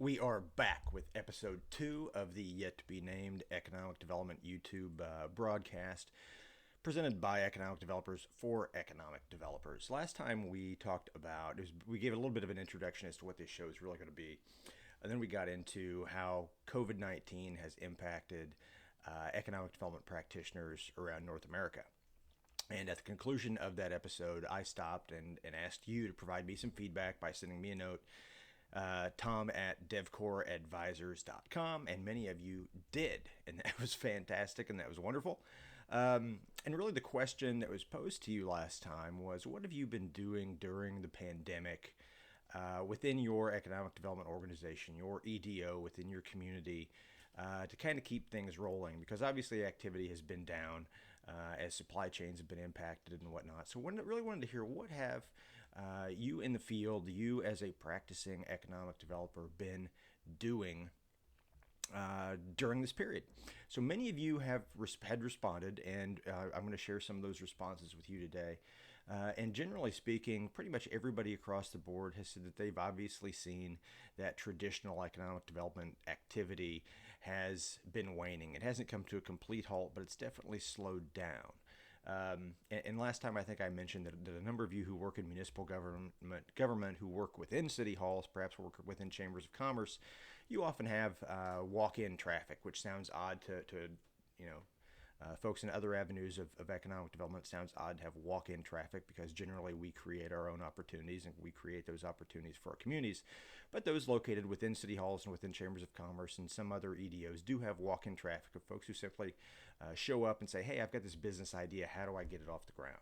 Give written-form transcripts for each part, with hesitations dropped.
We are back with episode 2 of the yet to be named Economic Development YouTube broadcast presented by economic developers for economic developers. Last time we talked about, we gave a little bit of an introduction as to what this show is really going to be. And then we got into how COVID-19 has impacted economic development practitioners around North America. And at the conclusion of that episode, I stopped and asked you to provide me some feedback by sending me a note, Tom at devcoreadvisors.com, and many of you did, and that was fantastic and that was wonderful. And really the question that was posed to you last time was, what have you been doing during the pandemic within your economic development organization, your EDO, within your community, to kind of keep things rolling? Because obviously activity has been down as supply chains have been impacted and whatnot. So I really wanted to hear, what have you in the field, you as a practicing economic developer, been doing during this period? So many of you had responded, and I'm going to share some of those responses with you today. And generally speaking, pretty much everybody across the board has said that they've obviously seen that traditional economic development activity has been waning. It hasn't come to a complete halt, but it's definitely slowed down. And last time I think I mentioned that a number of you who work in municipal government who work within city halls, perhaps work within chambers of commerce, you often have walk-in traffic, which sounds odd to folks in other avenues of economic development. It sounds odd to have walk-in traffic because generally we create our own opportunities and we create those opportunities for our communities. But those located within city halls and within chambers of commerce and some other EDOs do have walk-in traffic of folks who simply show up and say, hey, I've got this business idea. How do I get it off the ground?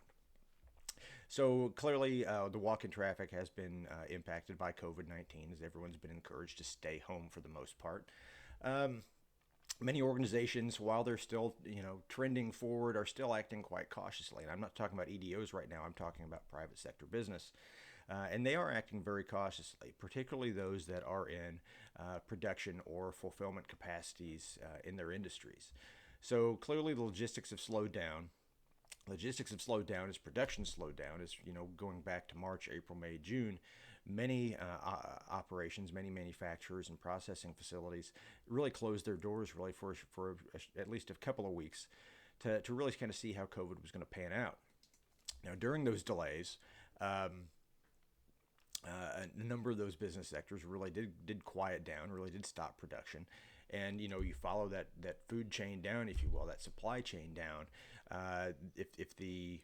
So clearly the walk-in traffic has been impacted by COVID-19, as everyone's been encouraged to stay home for the most part. Many organizations, while they're still, trending forward, are still acting quite cautiously. And I'm not talking about EDOs right now. I'm talking about private sector business. And they are acting very cautiously, particularly those that are in production or fulfillment capacities in their industries. So clearly the logistics have slowed down. Logistics have slowed down as production slowed down. As going back to March, April, May, June, many operations, many manufacturers and processing facilities really closed their doors really for at least a couple of weeks to really kind of see how COVID was going to pan out. Now, during those delays, a number of those business sectors really did quiet down, really did stop production. And, you follow that food chain down, if you will, that supply chain down. If the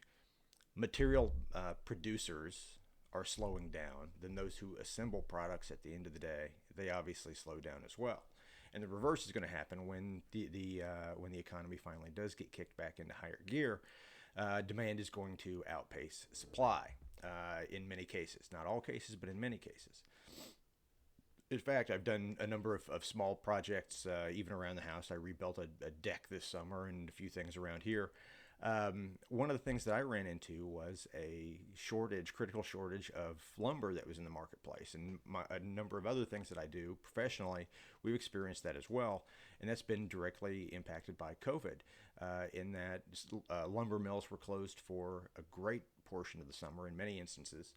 material producers are slowing down, then those who assemble products at the end of the day, they obviously slow down as well. And the reverse is going to happen when when the economy finally does get kicked back into higher gear. Demand is going to outpace supply in many cases. Not all cases, but in many cases. In fact, I've done a number of small projects, even around the house. I rebuilt a deck this summer and a few things around here. One of the things that I ran into was a critical shortage of lumber that was in the marketplace. And a number of other things that I do professionally, we've experienced that as well. And that's been directly impacted by COVID, in that lumber mills were closed for a great portion of the summer in many instances.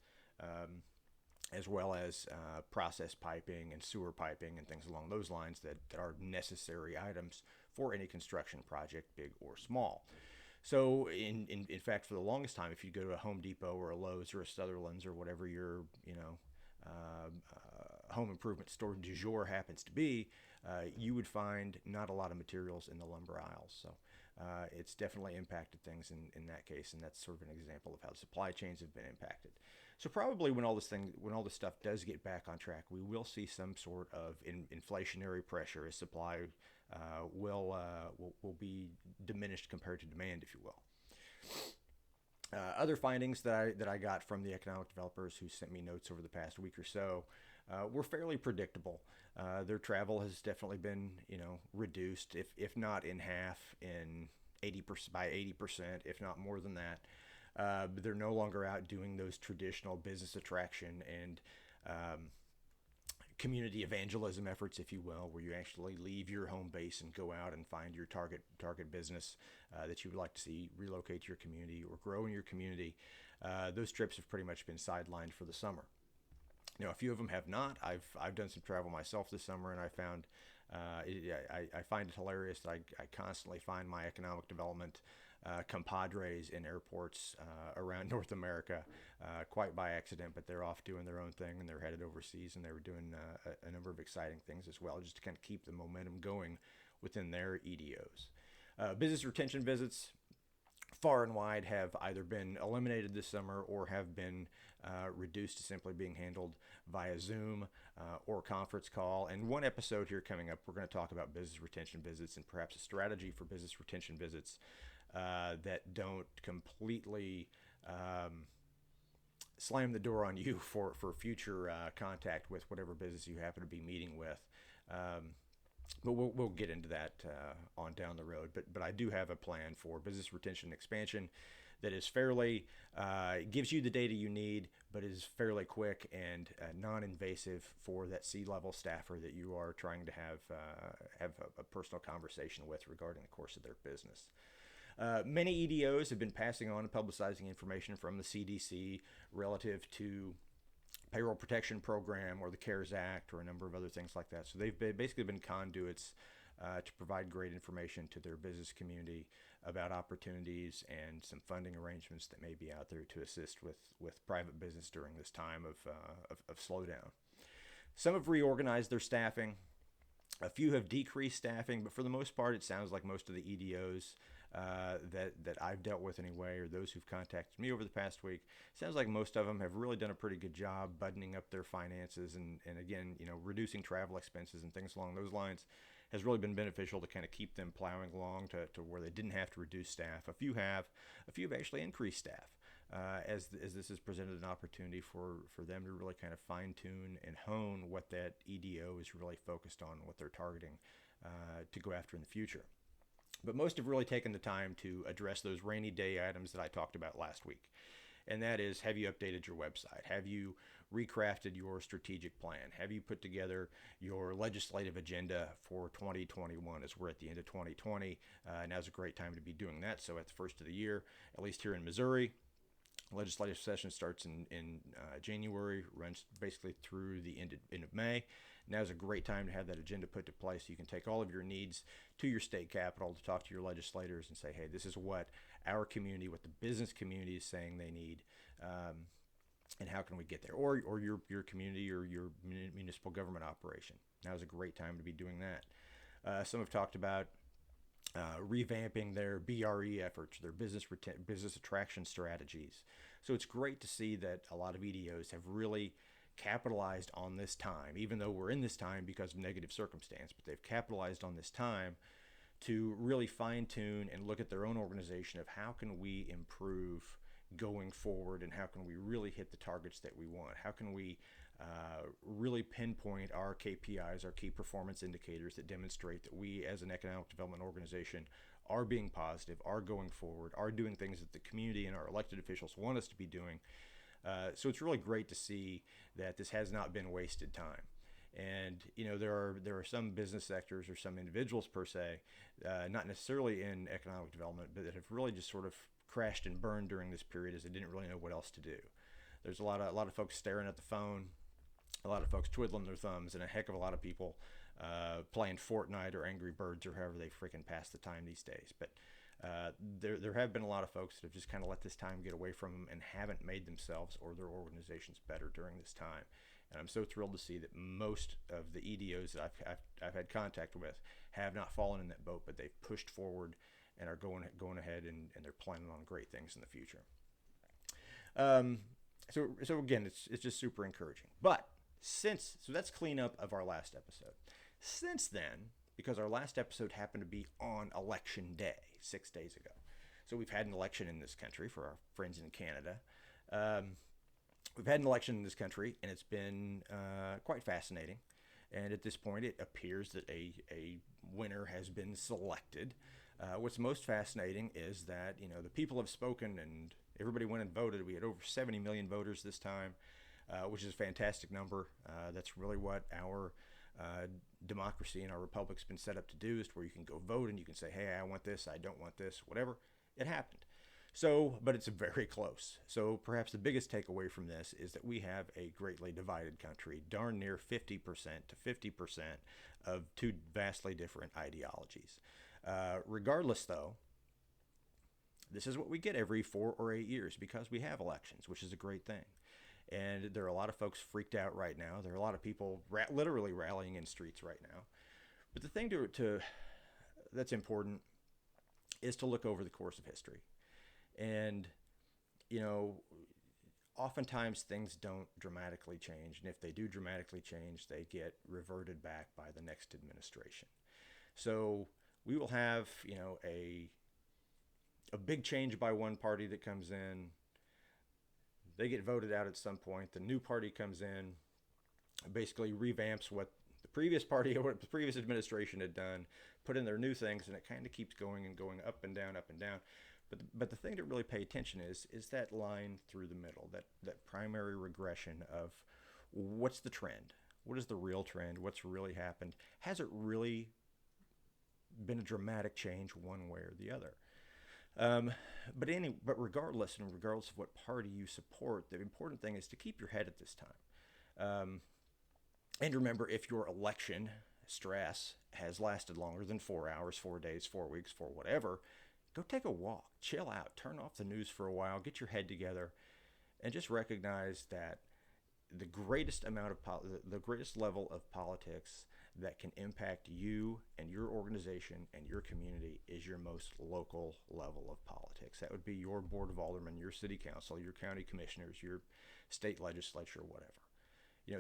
As well as process piping and sewer piping and things along those lines that are necessary items for any construction project, big or small. So in fact, for the longest time, if you go to a Home Depot or a Lowe's or a Sutherland's or whatever your home improvement store du jour happens to be, you would find not a lot of materials in the lumber aisles. So it's definitely impacted things in that case, and that's sort of an example of how supply chains have been impacted. So probably when all this stuff does get back on track, we will see some sort of inflationary pressure as supply will be diminished compared to demand, if you will. Other findings that I got from the economic developers who sent me notes over the past week or so were fairly predictable. Their travel has definitely been reduced, if not in half, in 80% by 80%, if not more than that. They're no longer out doing those traditional business attraction and community evangelism efforts, if you will, where you actually leave your home base and go out and find your target business that you would like to see relocate to your community or grow in your community. Those trips have pretty much been sidelined for the summer. A few of them have not. I've done some travel myself this summer, and I found I find it hilarious that I constantly find my economic development compadres in airports around North America, quite by accident, but they're off doing their own thing and they're headed overseas, and they were doing a number of exciting things as well, just to kind of keep the momentum going within their EDOs. Business retention visits far and wide have either been eliminated this summer or have been reduced to simply being handled via Zoom or conference call. And one episode here coming up, we're going to talk about business retention visits and perhaps a strategy for business retention visits that don't completely slam the door on you for future contact with whatever business you happen to be meeting with. But we'll get into that on down the road. But I do have a plan for business retention expansion that is fairly gives you the data you need, but is fairly quick and non-invasive for that C-level staffer that you are trying to have a personal conversation with regarding the course of their business. Many EDOs have been passing on and publicizing information from the CDC relative to payroll protection program or the CARES Act or a number of other things like that. So they've basically been conduits to provide great information to their business community about opportunities and some funding arrangements that may be out there to assist with private business during this time of slowdown. Some have reorganized their staffing. A few have decreased staffing, but for the most part, it sounds like most of the EDOs that I've dealt with anyway, or those who've contacted me over the past week, sounds like most of them have really done a pretty good job buttoning up their finances and again, reducing travel expenses and things along those lines has really been beneficial to kind of keep them plowing along to where they didn't have to reduce staff. A few have actually increased staff. As this has presented an opportunity for them to really kind of fine tune and hone what that EDO is really focused on, what they're targeting to go after in the future. But most have really taken the time to address those rainy day items that I talked about last week. And that is, have you updated your website? Have you recrafted your strategic plan? Have you put together your legislative agenda for 2021 as we're at the end of 2020? Now's a great time to be doing that. So at the first of the year, at least here in Missouri, legislative session starts in January, runs basically through the end of May. Now's a great time to have that agenda put to place so you can take all of your needs to your state capitol to talk to your legislators and say, hey, this is what our community, what the business community is saying they need, and how can we get there? Or your community or your municipal government operation. Now's a great time to be doing that. Some have talked about revamping their BRE efforts, their business attraction strategies. So it's great to see that a lot of EDOs have really capitalized on this time, even though we're in this time because of negative circumstance, but they've capitalized on this time to really fine tune and look at their own organization of how can we improve going forward and how can we really hit the targets that we want? How can we really pinpoint our KPIs, our key performance indicators that demonstrate that we as an economic development organization are being positive, are going forward, are doing things that the community and our elected officials want us to be doing. So it's really great to see that this has not been wasted time. And there are some business sectors or some individuals per se, not necessarily in economic development, but that have really just sort of crashed and burned during this period as they didn't really know what else to do. There's a lot of folks staring at the phone, a lot of folks twiddling their thumbs, and a heck of a lot of people playing Fortnite or Angry Birds or however they freaking pass the time these days. But there have been a lot of folks that have just kind of let this time get away from them and haven't made themselves or their organizations better during this time. And I'm so thrilled to see that most of the EDOs that I've had contact with have not fallen in that boat, but they've pushed forward and are going ahead and they're planning on great things in the future. So again, it's just super encouraging. But so that's cleanup of our last episode. Since then, because our last episode happened to be on election day 6 days ago, so we've had an election in this country for our friends in Canada. We've had an election in this country, and it's been quite fascinating. And at this point, it appears that a winner has been selected. What's most fascinating is that the people have spoken, and everybody went and voted. We had over 70 million voters this time, which is a fantastic number. That's really what our democracy and our republic's been set up to do, is where you can go vote and you can say, hey, I want this, I don't want this, whatever. It happened. So, but it's very close. So perhaps the biggest takeaway from this is that we have a greatly divided country, darn near 50% to 50% of two vastly different ideologies. Regardless, though, this is what we get every 4 or 8 years because we have elections, which is a great thing. And there are a lot of folks freaked out right now. There are a lot of people literally rallying in streets right now. But the thing to that's important is to look over the course of history. And, you know, oftentimes things don't dramatically change. And if they do dramatically change, they get reverted back by the next administration. So we will have, a big change by one party that comes in. They get voted out at some point. The new party comes in, basically revamps what the previous party or what the previous administration had done, put in their new things, and it kind of keeps going and going up and down, up and down. But the thing to really pay attention is that line through the middle, that primary regression of what's the trend? What is the real trend? What's really happened? Has it really been a dramatic change one way or the other? But regardless, and regardless of what party you support, the important thing is to keep your head at this time. And remember, if your election stress has lasted longer than 4 hours, 4 days, 4 weeks, for whatever, go take a walk, chill out, turn off the news for a while, get your head together, and just recognize that the greatest the greatest level of politics that can impact you and your organization and your community is your most local level of politics. That would be your board of aldermen, your city council, your county commissioners, your state legislature, whatever.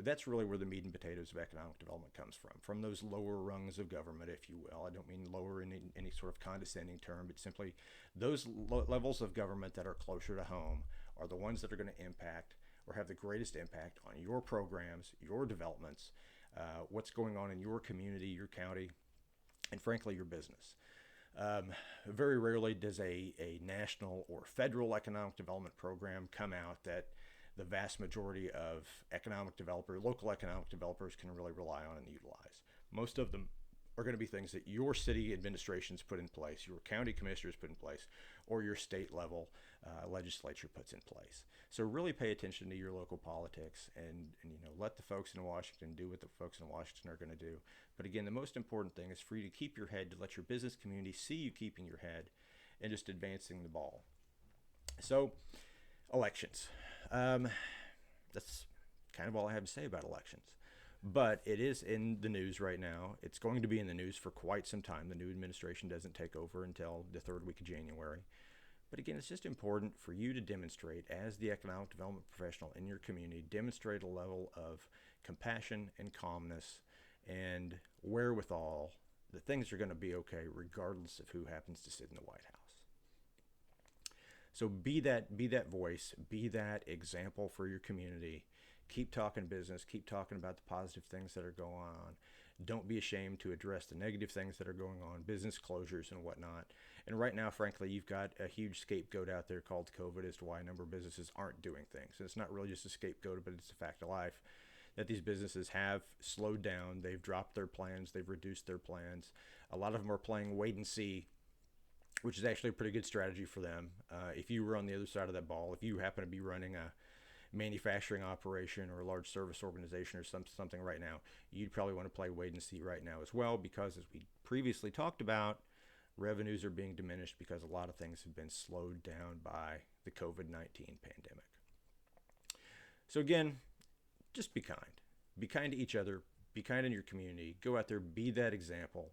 That's really where the meat and potatoes of economic development comes from those lower rungs of government, if you will. I don't mean lower in any sort of condescending term, but simply those levels of government that are closer to home are the ones that are going to impact or have the greatest impact on your programs, your developments, what's going on in your community, your county, and frankly, your business. Very rarely does a national or federal economic development program come out that the vast majority of local economic developers can really rely on and utilize. Most of them are going to be things that your city administrations put in place, your county commissioners put in place, or your state level legislature puts in place. So really pay attention to your local politics and let the folks in Washington do what the folks in Washington are going to do. But again, the most important thing is for you to keep your head, to let your business community see you keeping your head and just advancing the ball. So elections. That's kind of all I have to say about elections. But it is in the news right now. It's going to be in the news for quite some time. The new administration doesn't take over until the third week of January. But again, it's just important for you to demonstrate, as the economic development professional in your community, demonstrate a level of compassion and calmness and wherewithal that things are going to be okay regardless of who happens to sit in the White House. So be that voice, be that example for your community. Keep talking business, keep talking about the positive things that are going on. Don't be ashamed to address the negative things that are going on, business closures and whatnot. And right now, frankly, you've got a huge scapegoat out there called COVID as to why a number of businesses aren't doing things. And it's not really just a scapegoat, but it's a fact of life that these businesses have slowed down. They've dropped their plans. They've reduced their plans. A lot of them are playing wait and see, which is actually a pretty good strategy for them. If you were on the other side of that ball, if you happen to be running a manufacturing operation or a large service organization or something right now, you'd probably want to play wait and see right now as well, because as we previously talked about, revenues are being diminished because a lot of things have been slowed down by the COVID-19 pandemic. So again, just be kind. Be kind to each other. Be kind in your community. Go out there, be that example.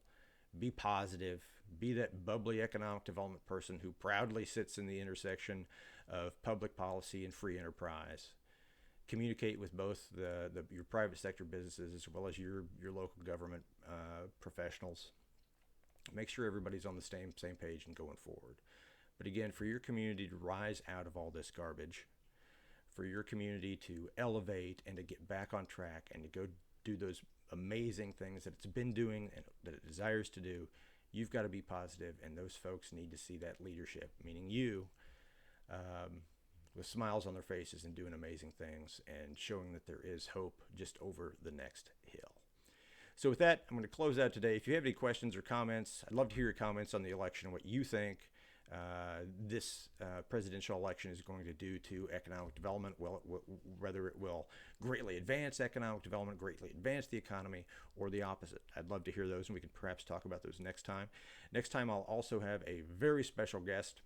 Be positive. Be that bubbly economic development person who proudly sits in the intersection of public policy and free enterprise. Communicate with both your private sector businesses as well as your local government professionals. Make sure everybody's on the same page and going forward. But again, for your community to rise out of all this garbage, for your community to elevate and to get back on track and to go do those amazing things that it's been doing and that it desires to do, you've got to be positive, and those folks need to see that leadership, meaning you, with smiles on their faces and doing amazing things and showing that there is hope just over the next hill. So with that, I'm going to close out today. If you have any questions or comments, I'd love to hear your comments on the election, what you think. this presidential election is going to do to economic development, whether it will greatly advance economic development, greatly advance the economy, or the opposite. I'd love to hear those, and we can perhaps talk about those next time. Next time, I'll also have a very special guest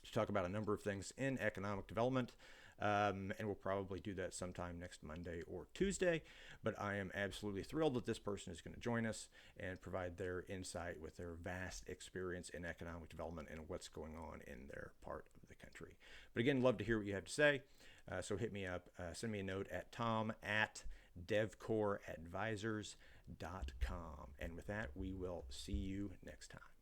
to talk about a number of things in economic development. And we'll probably do that sometime next Monday or Tuesday. But I am absolutely thrilled that this person is going to join us and provide their insight with their vast experience in economic development and what's going on in their part of the country. But again, love to hear what you have to say. So hit me up, send me a note at tom@devcoreadvisors.com. And with that, we will see you next time.